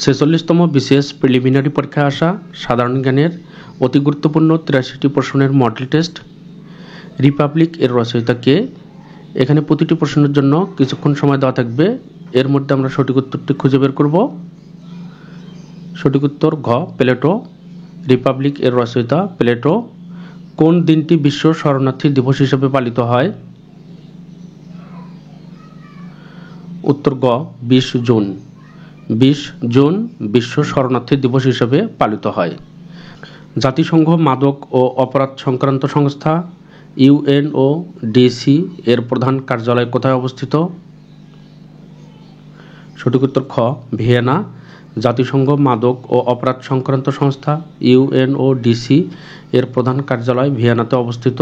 ছেচল্লিশতম BCS preliminary পরীক্ষায় আসা সাধারণ জ্ঞানের অতি গুরুত্বপূর্ণ ৮৩টি প্রশ্নের মডেল টেস্ট রিপাবলিক এর রচয়িতা কে। এখানে প্রতিটি প্রশ্নের জন্য কিছুক্ষণ সময় দেওয়া থাকবে। এর মধ্যে আমরা সঠিক উত্তরটি খুঁজে বের করব। সঠিক উত্তর ঘ, প্লেটো। রিপাবলিক এর রচয়িতা প্লেটো। কোন দিনটি বিশ্ব শরণার্থী দিবস হিসেবে পালিত হয়? উত্তর গ, ২০ জুন। ২০ জুন বিশ্ব শরণার্থী দিবস হিসেবে পালিত হয়। জাতিসংঘ মাদক ও অপরাধ সংক্রান্ত সংস্থা ইউএনওডিসি এর প্রধান কার্যালয় কোথায় অবস্থিত? সঠিক উত্তর খ, ভিয়েনা। জাতিসংঘ মাদক ও অপরাধ সংক্রান্ত সংস্থা ইউএনওডিসি এর প্রধান কার্যালয় ভিয়েনাতে অবস্থিত।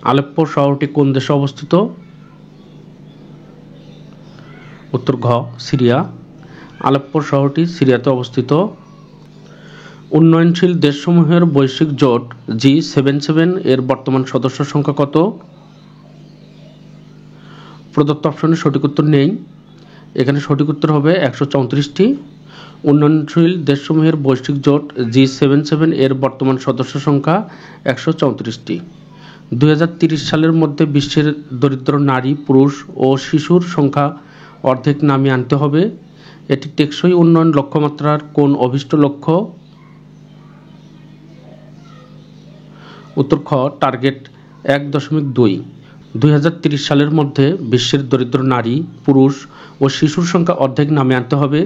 আলেপ্পো শহরটি কোন দেশে অবস্থিত? উত্তর ঘ, সিরিয়া। আলেপ্পো শহরটি সিরিয়াতে অবস্থিত। উন্নয়নশীল দেশসমূহের বৈশ্বিক জোট G77 এর বর্তমান সদস্য সংখ্যা কত? প্রদত্ত অপশনে সঠিক উত্তর নেই। এখানে সঠিক উত্তর হবে 134টি। উন্নয়নশীল দেশসমূহের বৈশ্বিক জোট G77 এর বর্তমান সদস্য সংখ্যা 134টি। 2030 সালের মধ্যে বিশ্বের দরিদ্র নারী, পুরুষ ও শিশুর সংখ্যা অর্ধেক নামিয়ে আনতে হবে। এটি টেকসই উন্নয়ন লক্ষ্যমাত্রার কোন অভীষ্ট লক্ষ্য? উত্তর খ, টার্গেট 1.2। 2030 সালের মধ্যে বিশ্বের দরিদ্র নারী, পুরুষ ও শিশুর সংখ্যা অর্ধেক নামিয়ে আনতে হবে।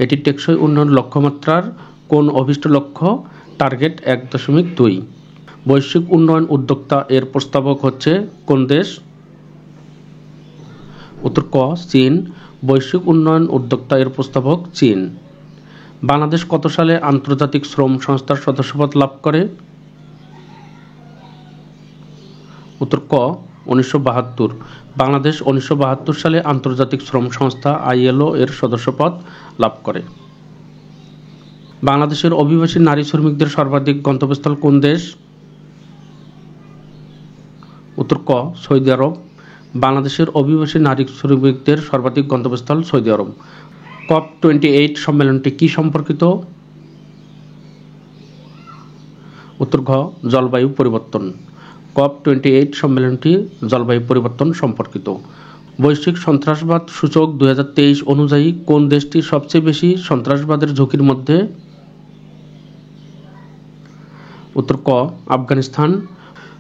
এটি টেকসই উন্নয়ন লক্ষ্যমাত্রার কোন অভীষ্ট লক্ষ্য? টার্গেট 1.2। বৈশ্বিক উন্নয়ন উদ্যোক্তা এর প্রস্তাবক হচ্ছে কোন দেশ? উত্তর ক, চীন। বৈশ্বিক উন্নয়ন উদ্যোক্তা এর প্রস্তাবক চীন। বাংলাদেশ কত সালে আন্তর্জাতিক শ্রম সংস্থার সদস্যপদ লাভ করে? উত্তর ক, 1972। বাংলাদেশ 1972 সালে আন্তর্জাতিক শ্রম সংস্থা ILO এর সদস্যপদ লাভ করে। বাংলাদেশের অভিবাসী নারী শ্রমিকদের সর্বাধিক গন্তব্যস্থল কোন দেশ? উত্তর ক, সৌদি আরব। বাংলাদেশের অভিবাসী নারী শ্রমিকদের সর্বাধিক গন্তব্যস্থল সৌদি আরব। COP28 সম্মেলনটি কি সম্পর্কিত? উত্তর ঘ, জলবায়ু পরিবর্তন। COP28 সম্মেলনটি জলবায়ু পরিবর্তন সম্পর্কিত। বৈশ্বিক সন্ত্রাসবাদ সূচক 2023 অনুযায়ী কোন দেশটি সবচেয়ে বেশি সন্ত্রাসবাদের ঝুঁকির মধ্যে? উত্তর ক, আফগানিস্তান।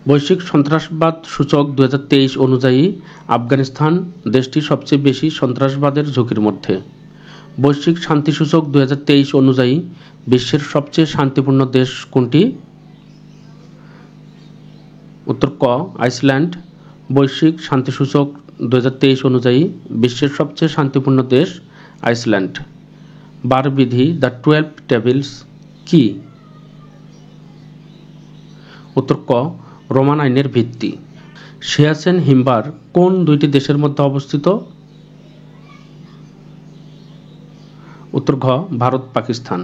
বৈশ্বিক সন্ত্রাসবাদ সূচক 2023 অনুযায়ী আফগানিস্তান দেশটি সবচেয়ে বেশি সন্ত্রাসবাদের ঝুঁকির মধ্যে। বৈশ্বিক শান্তি সূচক 2023 অনুযায়ী বিশ্বের সবচেয়ে শান্তিপূর্ণ দেশ কোনটি? উত্তর ক, আইসল্যান্ড। বৈশ্বিক শান্তি সূচক 2023 অনুযায়ী বিশ্বের সবচেয়ে শান্তিপূর্ণ দেশ আইসল্যান্ড। বারবিধি দ্য 12 টেবিলস কি? উত্তর ক, রোমান আইনের ভিত্তি। সিয়াচেন হিমবাহ কোন দুইটি দেশের মধ্যে অবস্থিত? উত্তর ঘ, ভারত পাকিস্তান।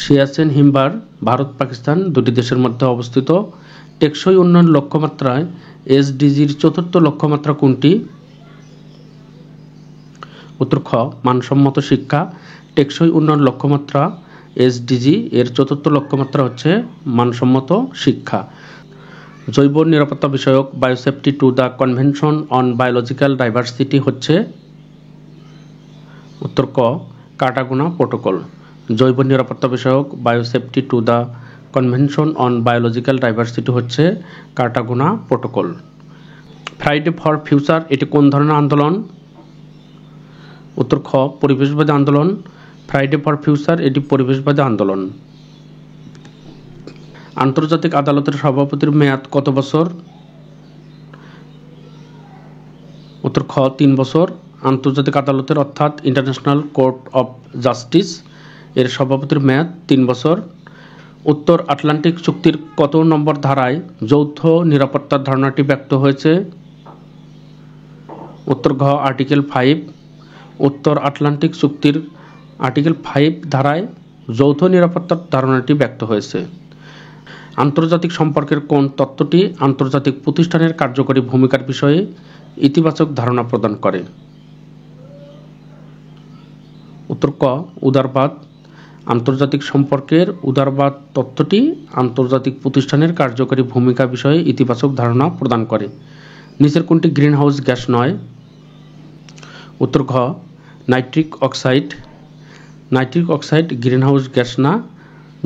সিয়াচেন হিমবাহ ভারত পাকিস্তান দুটি দেশের মধ্যে অবস্থিত। টেকসই উন্নয়ন লক্ষ্যমাত্রায় SDGর চতুর্থ লক্ষ্যমাত্রা কোনটি? উত্তর খ, মানসম্মত শিক্ষা। টেকসই উন্নয়ন লক্ষ্যমাত্রা SDG এর চতুর্থ লক্ষ্যমাত্রা হচ্ছে মানসম্মত শিক্ষা। জৈব নিরাপত্তা বিষয়ক biosafety to the convention on biological diversity হচ্ছে? উত্তর ক, কার্টাগোনা প্রোটোকল। জৈব নিরাপত্তা বিষয়ক biosafety to the convention on biological diversity হচ্ছে Cartagena protocol. Friday for future এটি কোন ধরনের আন্দোলন? উত্তর খ, পরিবেশবাদী আন্দোলন। ফ্রাইডে ফর ফিউচার এটি পরিবেশবাদী আন্দোলন। আন্তর্জাতিক আদালতের সভাপতির মেয়াদ কত বছর? উত্তর খ, 3 বছর। আন্তর্জাতিক আদালতের অর্থাৎ ইন্টারন্যাশনাল কোর্ট অফ জাস্টিস এর সভাপতির মেয়াদ 3 বছর। উত্তর আটলান্টিক চুক্তির কত নম্বর ধারায় যৌথ নিরাপত্তার ধারণাটি ব্যক্ত হয়েছে? উত্তর ঘ, আর্টিকেল 5। উত্তর আটলান্টিক চুক্তির আর্টিকেল 5 ধারায় যৌথ নিরাপত্তার ধারণাটি ব্যক্ত হয়েছে। আন্তর্জাতিক সম্পর্কের কোন তত্ত্বটি আন্তর্জাতিক প্রতিষ্ঠানের কার্যকরী ভূমিকার বিষয়ে ইতিবাচক ধারণা প্রদান করে? উত্তর ক উদারবাদ। আন্তর্জাতিক সম্পর্কের উদারবাদ তত্ত্বটি আন্তর্জাতিক প্রতিষ্ঠানের কার্যকরী ভূমিকা বিষয়ে ইতিবাচক ধারণা প্রদান করে। নিচের কোনটি গ্রিনহাউস গ্যাস নয়? উত্তর ঘ nitric oxide. Nitric oxide greenhouse gas না।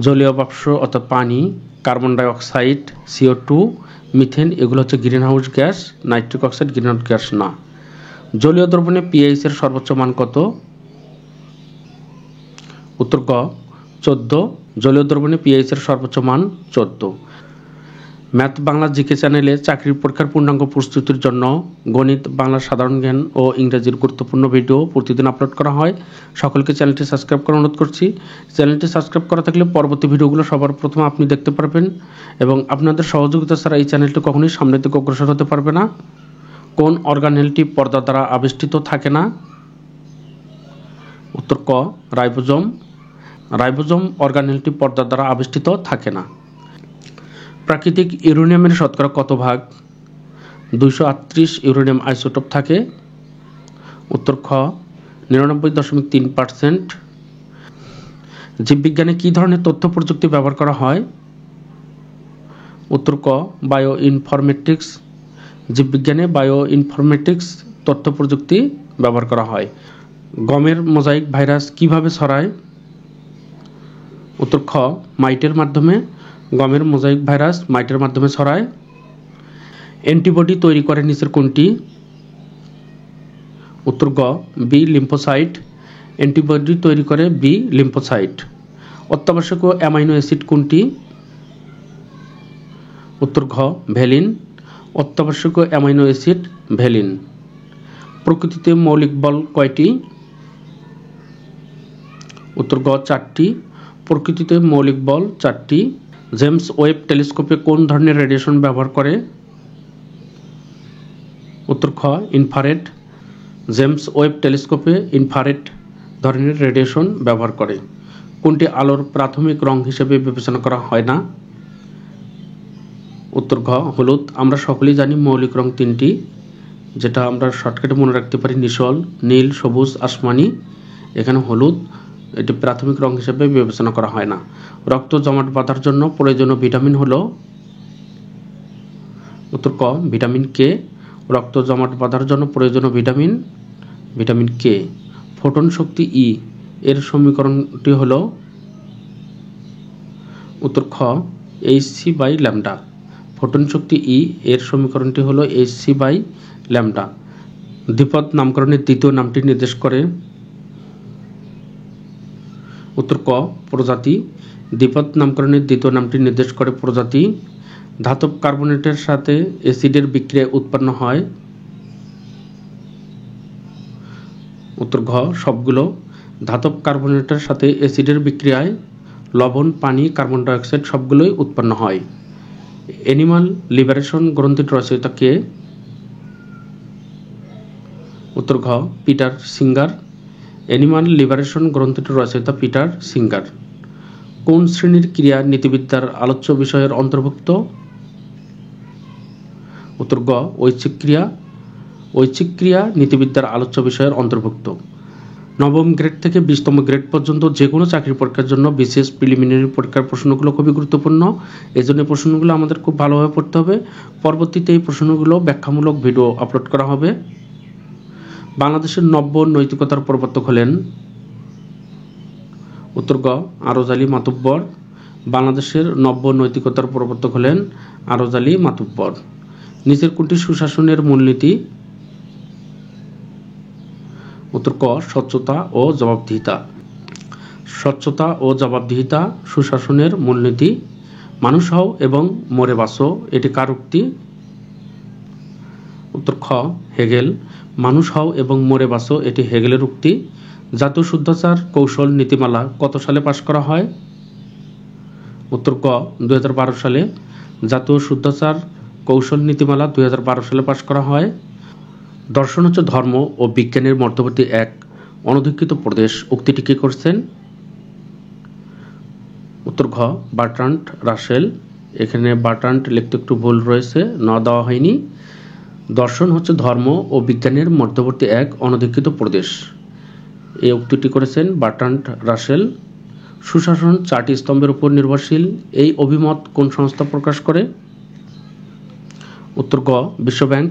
জলীয় বাষ্প অর্থাৎ পানি, carbon die oxide, CO2, methane এগুলো হচ্ছে greenhouse gas. Nitric oxide greenhouse gas না। জলীয় দ্রবণে pH এর সর্বোচ্চ মান কত? উত্তর ক 14। জলীয় দ্রবণে pH এর সর্বোচ্চ মান 14। ম্যাথ বাংলা জিকে চ্যানেলে চাকরির পরীক্ষার পূর্ণাঙ্গ প্রস্তুতির জন্য গণিত, বাংলা সাধারণ জ্ঞান ও ইংরেজির গুরুত্বপূর্ণ ভিডিও প্রতিদিন আপলোড করা হয়। সকলকে চ্যানেলটি সাবস্ক্রাইব করার অনুরোধ করছি। চ্যানেলটি সাবস্ক্রাইব করা থাকলে পরবর্তী ভিডিওগুলো সবার প্রথমে আপনি দেখতে পারবেন এবং আপনাদের সহযোগিতা ছাড়া এই চ্যানেলটি কখনোই সামনের দিকে অগ্রসর হতে পারবে না। কোন অর্গানেলটি পর্দা দ্বারা আবেষ্টিত থাকে না? উত্তর ক রাইবোজোম। রাইবোজোম অর্গানেলটি পর্দা দ্বারা আবেষ্টিত থাকে না। প্রাকৃতিক ইউরেনিয়ামের শতকরা কত ভাগ? 238 ইউরেনিয়াম আইসোটোপ থাকে। উত্তর খ 99.3%। জীববিজ্ঞানে কি ধরনের তথ্য প্রযুক্তি ব্যবহার করা হয়? উত্তর ক বায়ো ইনফরমেটিক্স। জীববিজ্ঞানে বায়ো ইনফরমেটিক্স তথ্য প্রযুক্তি ব্যবহার করা হয়। গমের মোজাইক ভাইরাস কিভাবে ছড়ায়? উত্তর খ মাইটের মাধ্যমে। গমের মোজাইক ভাইরাস মাইটের মাধ্যমে ছড়ায়। অ্যান্টিবডি তৈরি করে নিচের কোনটি? উত্তর গ বি লিম্ফোসাইট। অ্যান্টিবডি তৈরি করে বি লিম্ফোসাইট। অত্যাবশ্যকীয় অ্যামাইনো অ্যাসিড কোনটি? উত্তর ঘ ভ্যালিন। অত্যাবশ্যকীয় অ্যামাইনো অ্যাসিড ভ্যালিন। প্রকৃতিতে মৌলিক বল কয়টি? উত্তর গ 4টি। প্রকৃতিতে মৌলিক বল 4টি। জেমস ওয়েব টেলিস্কোপে কোন ধরনের রেডিয়েশন ব্যবহার করে? উত্তর খ ইনফ্রারেড। জেমস ওয়েব টেলিস্কোপে ইনফ্রারেড ধরনের রেডিয়েশন ব্যবহার করে। কোনটি আলোর প্রাথমিক রং হিসেবে বিবেচনা করা হয় না? উত্তর ঘ হলুদ। আমরা সকলেই জানি মৌলিক রং 3টি, যেটা আমরা শর্টকাটে মনে রাখতে পারি নিশল, নীল, সবুজ, আসমানি। এখানে হলুদ এটি প্রাথমিক রং হিসেবে বিবেচনা করা হয় না। রক্ত জমাট বাঁধার জন্য প্রয়োজনীয় ভিটামিন হলো? উত্তর ক ভিটামিন কে। রক্ত জমাট বাঁধার জন্য প্রয়োজনীয় ভিটামিন কে। ফোটন শক্তি ই এর সমীকরণটি হলো? উত্তর খ hc/λ। ফোটন শক্তি ই এর সমীকরণটি হলো hc/λ। দ্বিপদ নামকরণের দ্বিতীয় নামটি নির্দেশ করে? উত্তর ক প্রজাতি। দ্বিপদ নামকরণের দ্বিতীয় নামটি নির্দেশ করে প্রজাতি। ধাতব কার্বনেটের সাথে অ্যাসিডের বিক্রিয়া উৎপন্ন হয়? উত্তর ঘ সবগুলো। ধাতব কার্বনেটের সাথে অ্যাসিডের বিক্রিয়ায় লবণ, পানি, কার্বন ডাই অক্সাইড সবগুলোই উৎপন্ন হয়। অ্যানিমাল লিবারেশন গ্রন্থির রচয়িতা কে? উত্তর ঘ পিটার সিঙ্গার। অ্যানিমাল লিবারেশন গ্রন্থিটির রচয়িতা পিটার সিঙ্গার। কোন শ্রেণীর ক্রিয়া নীতিবিদ্যার আলোচ্য বিষয়ের অন্তর্ভুক্ত? উত্তর গ ঐচ্ছিক ক্রিয়া। ঐচ্ছিক ক্রিয়া নীতিবিদ্যার আলোচ্য বিষয়ের অন্তর্ভুক্ত। নবম গ্রেড থেকে 20তম গ্রেড পর্যন্ত যে কোনো চাকরি পরীক্ষার জন্য বিশেষ প্রিলিমিনারি পরীক্ষার প্রশ্নগুলো খুবই গুরুত্বপূর্ণ। এই জন্য প্রশ্নগুলো আমাদের খুব ভালোভাবে পড়তে হবে। পরবর্তীতে এই প্রশ্নগুলো ব্যাখ্যামূলক ভিডিও আপলোড করা হবে। বাংলাদেশের নব্য নৈতিকতার প্রবর্তক হলেন? উত্তর গ আরজ আলী মাতুব্বর। বাংলাদেশের নব্য নৈতিকতার প্রবর্তক হলেন আরজ আলী মাতুব্বর। নিচের কোনটি সুশাসনের মূলনীতি? উত্তর ক স্বচ্ছতা ও জবাবদিহিতা। স্বচ্ছতা ও জবাবদিহিতা সুশাসনের মূলনীতি। মানুষ হও এবং মরে বাঁচো এটি কার উক্তি? উত্তর খ হেগেল। মানুষ হও এবং মরে বাঁচো এটি হেগেলের উক্তি। জাতীয় শুদ্ধাচার কৌশল নীতিমালা কত সালে পাশ করা হয়? উত্তর ক 2012 সালে। জাতীয় শুদ্ধাচার কৌশল নীতিমালা 2012 সালে পাশ করা হয়। দর্শন হচ্ছে ধর্ম ও বিজ্ঞানের মধ্যবর্তী এক অনধিকৃত প্রদেশ উক্তিটি কে করছেন? উত্তর ঘ বার্ট্রান্ড রাসেল। এখানে বার্ট্রান্ড লিখতে একটু ভুল রয়েছে, না দেওয়া হয়নি। দর্শন হচ্ছে ধর্ম ও বিজ্ঞানের মধ্যবর্তী এক অনধিকৃত প্রদেশ। এই উক্তিটি করেছেন বার্ট্রান্ড রাসেল। সুশাসন 4টি স্তম্ভের উপর নির্ভরশীল, এই অভিমত কোন সংস্থা প্রকাশ করে? উত্তর গ, বিশ্বব্যাংক।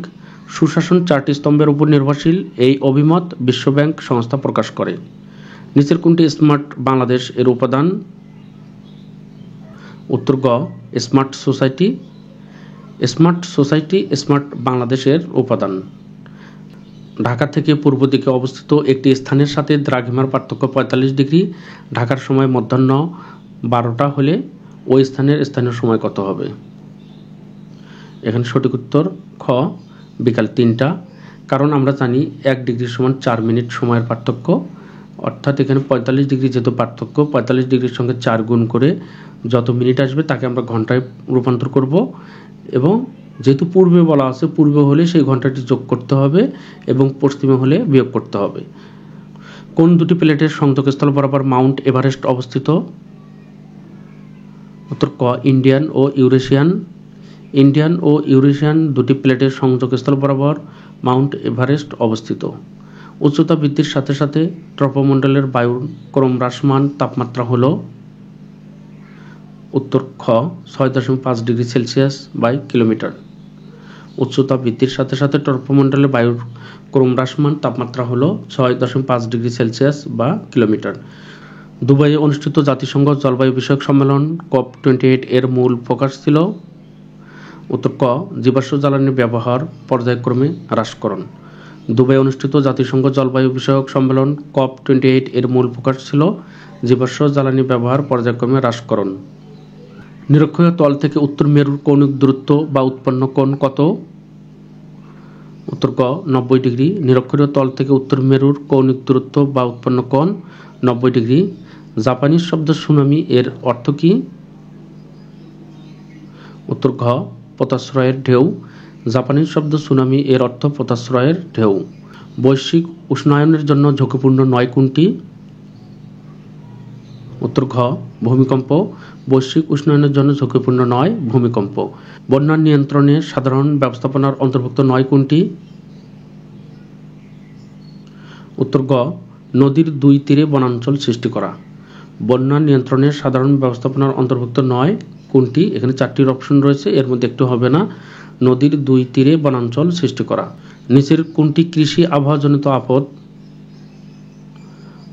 সুশাসন 4টি স্তম্ভের উপর নির্ভরশীল, এই অভিমত বিশ্বব্যাংক সংস্থা প্রকাশ করে। নিচের কোনটি স্মার্ট বাংলাদেশ এর উপাদান? উত্তর গ, smart society. Smart society smart বাংলাদেশের উপাদান। ঢাকা থেকে পূর্ব দিকে অবস্থিত একটি স্থানের সাথে দ্রাঘিমার পার্থক্য 45 ডিগ্রি। ঢাকার সময় মধ্যাহ্ন 12টা হলে ওই স্থানের স্থানীয় সময় কত হবে? এখানে সঠিক উত্তর খ, বিকাল 3টা। কারণ আমরা জানি 1 ডিগ্রি সমান 4 মিনিট সময়ের পার্থক্য, অর্থাৎ এখানে 45 ডিগ্রি যেহেতু পার্থক্য, 45 ডিগ্রির সঙ্গে 4 গুণ করে যত মিনিট আসবে তাকে আমরা ঘন্টায় রূপান্তর করব, এবং যেহেতু পূর্বে বলা আছে, পূর্বে হলে সেই ঘন্টাটি যোগ করতে হবে এবং পশ্চিমে হলে বিয়োগ করতে হবে। কোন দুটি প্লেটের সংযোগস্থল বরাবর মাউন্ট এভারেস্ট অবস্থিত? উত্তর ক, ইন্ডিয়ান ও ইউরেশিয়ান। ইন্ডিয়ান ও ইউরেশিয়ান দুটি প্লেটের সংযোগস্থল বরাবর মাউন্ট এভারেস্ট অবস্থিত। উচ্চতা বৃদ্ধির সাথে সাথে ট্রপোমণ্ডলের বায়ুর ক্রমহ্রাসমান তাপমাত্রা হল? উত্তর খ, 6.5 ডিগ্রি সেলসিয়াস বাই কিলোমিটার। উচ্চতা বৃদ্ধির সাথে সাথে ট্রপোমণ্ডলে বায়ুর ক্রমহ্রাসমান তাপমাত্রা হল 6.5 ডিগ্রি সেলসিয়াস বা কিলোমিটার। দুবাইয়ে অনুষ্ঠিত জাতিসংঘ জলবায়ু বিষয়ক সম্মেলন COP28 এর মূল ফোকাস ছিল? উত্তর ক, জীবাশ্ম জ্বালানির ব্যবহার পর্যায়ক্রমে হ্রাসকরণ। দুবাই অনুষ্ঠিত জাতিসংঘ জলবায়ু বিষয়ক সম্মেলন COP28 এর মূল ফোকাস ছিল জীবাশ্ম জ্বালানি ব্যবহার পর্যায়ক্রমে হ্রাসকরণ। নিরক্ষীয় তল থেকে উত্তর মেরুর কৌণিক দূরত্ব বা উৎপন্ন কোণ কত? উত্তর ক, 90 ডিগ্রি। নিরক্ষীয় তল থেকে উত্তর মেরুর কৌণিক দূরত্ব বা উৎপন্ন কোণ 90 ডিগ্রি। জাপানিজ শব্দ সুনামি এর অর্থ কি? উত্তর ঘ, পোতাশ্রয়ের ঢেউ। জাপানিজ শব্দ সুনামি এর অর্থ পোতাশ্রয়ের ঢেউ। বৈশ্বিক উষ্ণায়নের জন্য ঝুঁকিপূর্ণ নয় কোনটি? উত্তর ঘ, ভূমিকম্প। বৈশ্বিক উষ্ণায়নের জন্য ঝুঁকিপূর্ণ নয় ভূমিকম্প। বন্যা নিয়ন্ত্রণে সাধারণ ব্যবস্থাপনার অন্তর্ভুক্ত নয় কোনটি? উত্তর গ, নদীর 2 তীরে বনাঞ্চল সৃষ্টি করা। বন্যা নিয়ন্ত্রণের সাধারণ ব্যবস্থাপনার অন্তর্ভুক্ত নয় কোনটি? এখানে 4টির অপশন রয়েছে, এর মধ্যে একটু হবে না। নদীর 2 তীরে বনাঞ্চল সৃষ্টি করা। নিচের কোনটি কৃষি আবহাওয়াজনিত আপদ?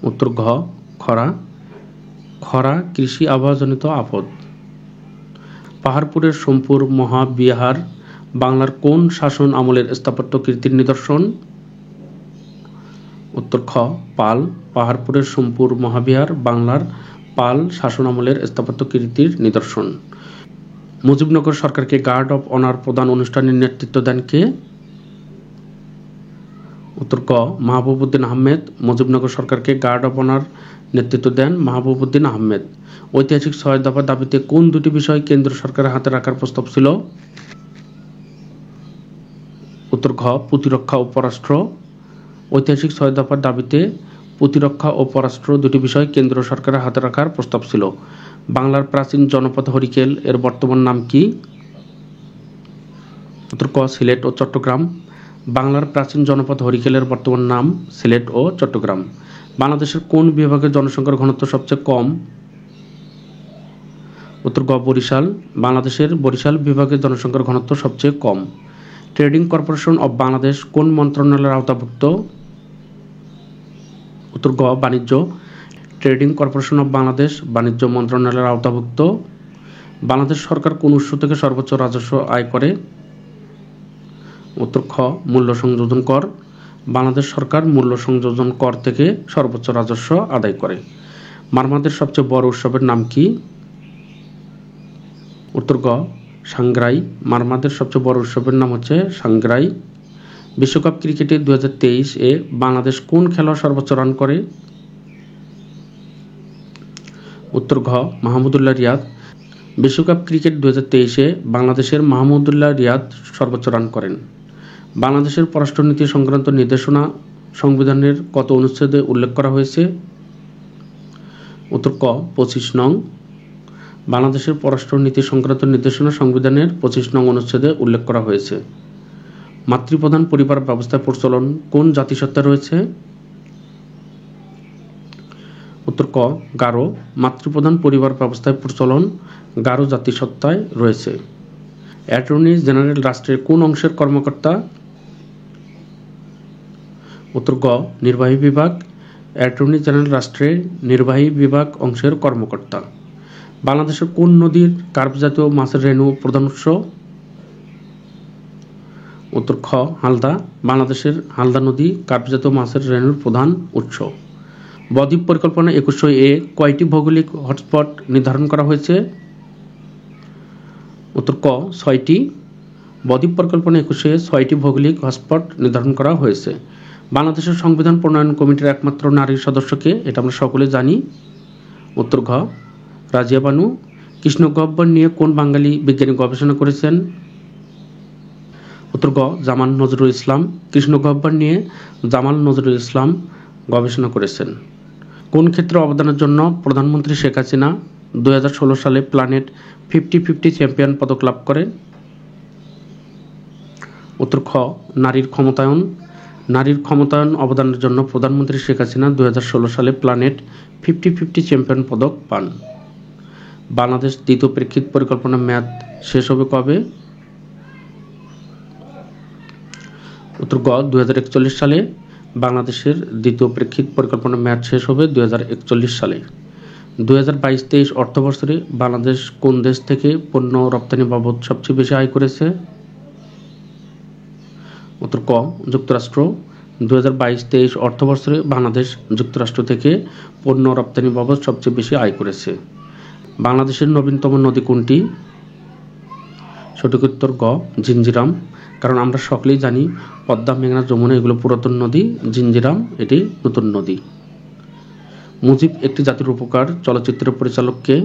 উত্তর ঘ, খরা। খরা কৃষি আবহাওয়াজনিত আপদ। পাহাড়পুরের সোমপুর মহাবিহার বাংলার কোন শাসন আমলের স্থাপত্য কীর্তির নিদর্শন? উত্তর খ, পাল। পাহাড়পুরের সোমপুর মহাবিহার বাংলার পাল শাসন আমলের স্থাপত্য কীর্তির নিদর্শন। মুজিবনগর সরকারকে গার্ড অব অনার প্রদান অনুষ্ঠানের নেতৃত্ব দেন কে? উত্তর ক, মাহবুব-উদ্দিন আহমেদ। মুজিবনগর সরকারকে গার্ড অব অনার নেতৃত্ব দেন মাহবুব-উদ্দিন আহমেদ। ঐতিহাসিক 6 দফা দাবিতে কোন দুটি বিষয় কেন্দ্র সরকারের হাতে রাখার প্রস্তাব ছিল? উত্তর ঘ, প্রতিরক্ষা ও পররাষ্ট্র। ঐতিহাসিক 6 দফার দাবিতে প্রতিরক্ষা ও পররাষ্ট্র দুটি বিষয় কেন্দ্র সরকারের হাতে রাখার প্রস্তাব ছিল। বাংলার প্রাচীন জনপদ হরিকেল এর বর্তমান নাম কি? উত্তর ক, সিলেট ও চট্টগ্রাম। বাংলার প্রাচীন জনপদ হরিকেলের বর্তমান নাম সিলেট ও চট্টগ্রাম। বাংলাদেশের কোন বিভাগের জনসংখ্যার ঘনত্ব সবচেয়ে কম? উত্তর গ, বরিশাল। বাংলাদেশের বরিশাল বিভাগের জনসংখ্যার ঘনত্ব সবচেয়ে কম। ট্রেডিং কর্পোরেশন অব বাংলাদেশ কোন মন্ত্রণালয়ের আওতাভুক্ত? উত্তর গ, বাণিজ্য। ট্রেডিং কর্পোরেশন অব বাংলাদেশ বাণিজ্য মন্ত্রণালয়ের আওতাভুক্ত। বাংলাদেশ সরকার কোন উৎস থেকে সর্বোচ্চ রাজস্ব আয় করে? উত্তর খ, মূল্য সংযোজন কর। বাংলাদেশ সরকার মূল্য সংযোজন কর থেকে সর্বোচ্চ রাজস্ব আদায় করে। মারমাদের সবচেয়ে বড় উৎসবের নাম কি? উত্তর গ, সাংগ্রাই। মারমাদের সবচেয়ে বড় উৎসবের নাম হচ্ছে সাংগ্রাই। বিশ্বকাপ ক্রিকেটে 2023 এ বাংলাদেশ কোন খেলোয়াড় সর্বোচ্চ রান করে? উত্তর ঘ, মাহমুদুল্লাহ রিয়াদ। বিশ্বকাপ ক্রিকেট 2023 এ বাংলাদেশের মাহমুদুল্লাহ রিয়াদ সর্বোচ্চ রান করেন। বাংলাদেশের পররাষ্ট্রনীতি সংক্রান্ত নির্দেশনা সংবিধানের কত অনুচ্ছেদে উল্লেখ করা হয়েছে? উত্তর ক, 25 নং। বাংলাদেশের পররাষ্ট্রনীতি সংক্রান্ত নির্দেশনা সংবিধানের 25 নং অনুচ্ছেদে উল্লেখ করা হয়েছে। মাতৃপ্রধান পরিবার ব্যবস্থার প্রচলন কোন জাতিসত্তায় রয়েছে? উত্তর ক গারো। মাতৃপ্রধান পরিবার ব্যবস্থায় প্রচলন গারো জাতিসত্তায় রয়েছে। অ্যাটর্নি জেনারেল রাষ্ট্রের কোন অংশের কর্মকর্তা? উত্তর গ নির্বাহী বিভাগ। অ্যাটর্নি জেনারেল রাষ্ট্রের নির্বাহী বিভাগ অংশের কর্মকর্তা। বাংলাদেশের কোন নদীর কার্প জাতীয় মাছের রেণু প্রধান উৎস? উত্তর খ হালদা। বাংলাদেশের হালদা নদী কার্প জাতীয় মাছের রেণুর প্রধান উৎস। বদ্বীপ পরিকল্পনা 2100 কয়টি ভৌগোলিক হটস্পট নির্ধারণ করা হয়েছে? উত্তর ক 6টি। বদ্বীপ পরিকল্পনা 2100 6টি ভৌগোলিক হটস্পট নির্ধারণ করা হয়েছে। বাংলাদেশের সংবিধান প্রণয়ন কমিটির একমাত্র নারী সদস্যকে? এটা আমরা সকলে জানি। উত্তর ঘ রাজিয়া বানু। কৃষ্ণ গহ্বর নিয়ে কোন বাঙালি বিজ্ঞানী গবেষণা করেছেন? উত্তর গ জামাল নজরুল ইসলাম। কৃষ্ণ গহ্বর নিয়ে জামাল নজরুল ইসলাম গবেষণা করেছেন। কোন ক্ষেত্রে অবদানের জন্য প্রধানমন্ত্রী শেখ হাসিনা 2016 সালে প্ল্যানেট 50-50 চ্যাম্পিয়ন পদক লাভ করেন? উত্তর খ নারীর ক্ষমতায়ন। নারীর ক্ষমতায়ন অবদানের জন্য প্রধানমন্ত্রী শেখ হাসিনা 2016 সালে প্ল্যানেট 50-50 চ্যাম্পিয়ন পদক পান। বাংলাদেশ দ্বিতীয় প্রেক্ষিত পরিকল্পনা মেয়াদ শেষ হবে কবে? উত্তর গ 2041 সালে। বাংলাদেশের দ্বিতীয় প্রেক্ষিত পরিকল্পনা মেয়াদ শেষ হবে 2041 সালে। 2022-23 অর্থবছরে বাংলাদেশ কোন দেশ থেকে পণ্য রপ্তানি বাবদ সবচেয়ে বেশি আয় করেছে? উত্তর ক যুক্তরাষ্ট্র। 2022-23 অর্থবছরে বাংলাদেশ যুক্তরাষ্ট্র থেকে পণ্য রপ্তানি বাবদ সবচেয়ে বেশি আয় করেছে। বাংলাদেশের নবীনতম নদী কোনটি? সঠিক উত্তর গ জিঞ্জিরাম। কারণ আমরা সকলেই জানি পদ্মা, মেঘনা, যমুনা এগুলো পুরাতন নদী, জিঞ্জিরাম এটি নতুন নদী। মুজিব একটি জাতির উপকার চলচ্চিত্রের পরিচালক কে?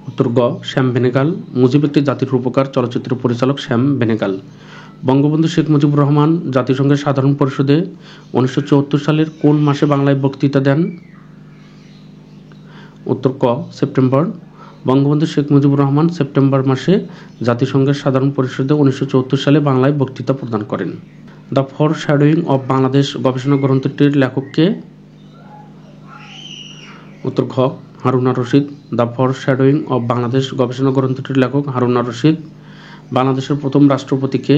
উত্তর গ শ্যাম বেনেগাল। মুজিব একটি জাতির উপকার চলচ্চিত্রের পরিচালক শ্যাম বেনেগাল। বঙ্গবন্ধু শেখ মুজিবুর রহমান জাতিসংঘের সাধারণ পরিষদে 1974 সালের কোন মাসে বাংলায় বক্তৃতা দেন? উত্তর ক সেপ্টেম্বর। বঙ্গবন্ধু শেখ মুজিবুর রহমান সেপ্টেম্বর মাসে জাতিসংঘের সাধারণ পরিষদে 1974 সালে বাংলায় বক্তৃতা প্রদান করেন। দ্য ফরশ্যাডোয়িং অব বাংলাদেশ গবেষণা গ্রন্থটির লেখক কে? উত্তর ঘ হারুন আর রশিদ। দ্য ফরশ্যাডোয়িং অব বাংলাদেশ গবেষণা গ্রন্থটির লেখক হারুন আর রশিদ। বাংলাদেশের প্রথম রাষ্ট্রপতি কে?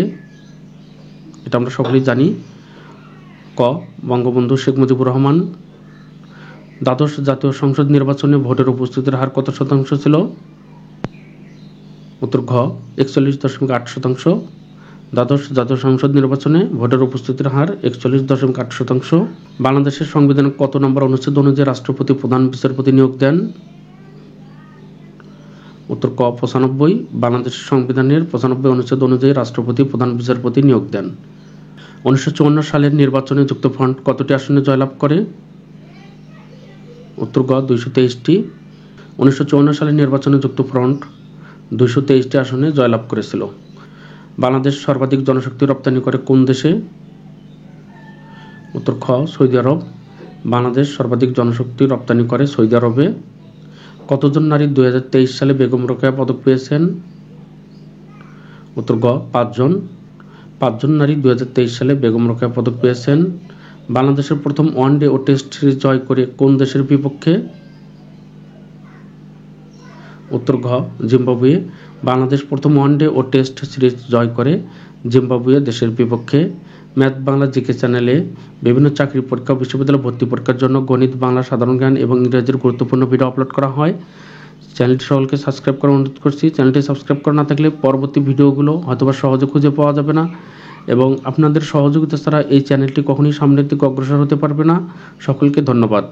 এটা আমরা সকলেই জানি। ক বঙ্গবন্ধু শেখ মুজিবুর রহমান। দ্বাদশ জাতীয় সংসদ নির্বাচনে ভোটের উপস্থিতির হার কত শতাংশ ছিল? উত্তর ঘ 41.8%। দ্বাদশ জাতীয় সংসদ নির্বাচনে ভোটের উপস্থিতির হার 41.8%। বাংলাদেশের সংবিধানের কত নম্বর অনুচ্ছেদ অনুযায়ী রাষ্ট্রপতি প্রধান বিচারপতি নিয়োগ দেন? উত্তর ক 95। বাংলাদেশের সংবিধানের 95 অনুচ্ছেদ অনুযায়ী রাষ্ট্রপতি প্রধান বিচারপতি নিয়োগ দেন। 1954 সালের নির্বাচনে যুক্তফ্রন্ট কতটি আসনে জয়লাভ করে? উত্তর গ 223টি। 1954 সালের নির্বাচনে যুক্তফ্রন্ট 223টি আসনে জয়লাভ করেছিল। বাংলাদেশ সর্বাধিক জনশক্তি রপ্তানি করে কোন দেশে? উত্তর খ সৌদি আরব। বাংলাদেশ সর্বাধিক জনশক্তি রপ্তানি করে সৌদি আরবে। কতজন নারী 2023 সালে বেগম রোকেয়া পদক পেয়েছেন? উত্তর গ 5 জন। 5 জন নারী 2023 সালে বেগম রোকেয়া পদক পেয়েছেন। বাংলাদেশের প্রথম ওয়ানডে ও টেস্ট সিরিজ জয় করে কোন দেশের বিপক্ষে? উত্তর ঘ জিম্বাবুয়ে। বাংলাদেশ প্রথম ওয়ানডে ও টেস্ট সিরিজ জয় করে জিম্বাবুয়ে দেশের বিপক্ষে। ম্যাথ বাংলা জিকে চ্যানেলে বিভিন্ন চাকরি পরীক্ষা, বিশ্ববিদ্যালয় ভর্তি পরীক্ষার জন্য গণিত, বাংলা, সাধারণ জ্ঞান এবং ইংরেজির গুরুত্বপূর্ণ ভিডিও আপলোড করা হয়। চ্যানেলটি সকলকে সাবস্ক্রাইব করার অনুরোধ করছি। চ্যানেলটি সাবস্ক্রাইব করা না থাকলে পরবর্তী ভিডিওগুলো হয়তোবা সহজে খুঁজে পাওয়া যাবে না এবং আপনাদের সহযোগিতা ছাড়া এই চ্যানেলটি কখনোই সামনের দিকে অগ্রসর হতে পারবে না। সকলকে ধন্যবাদ।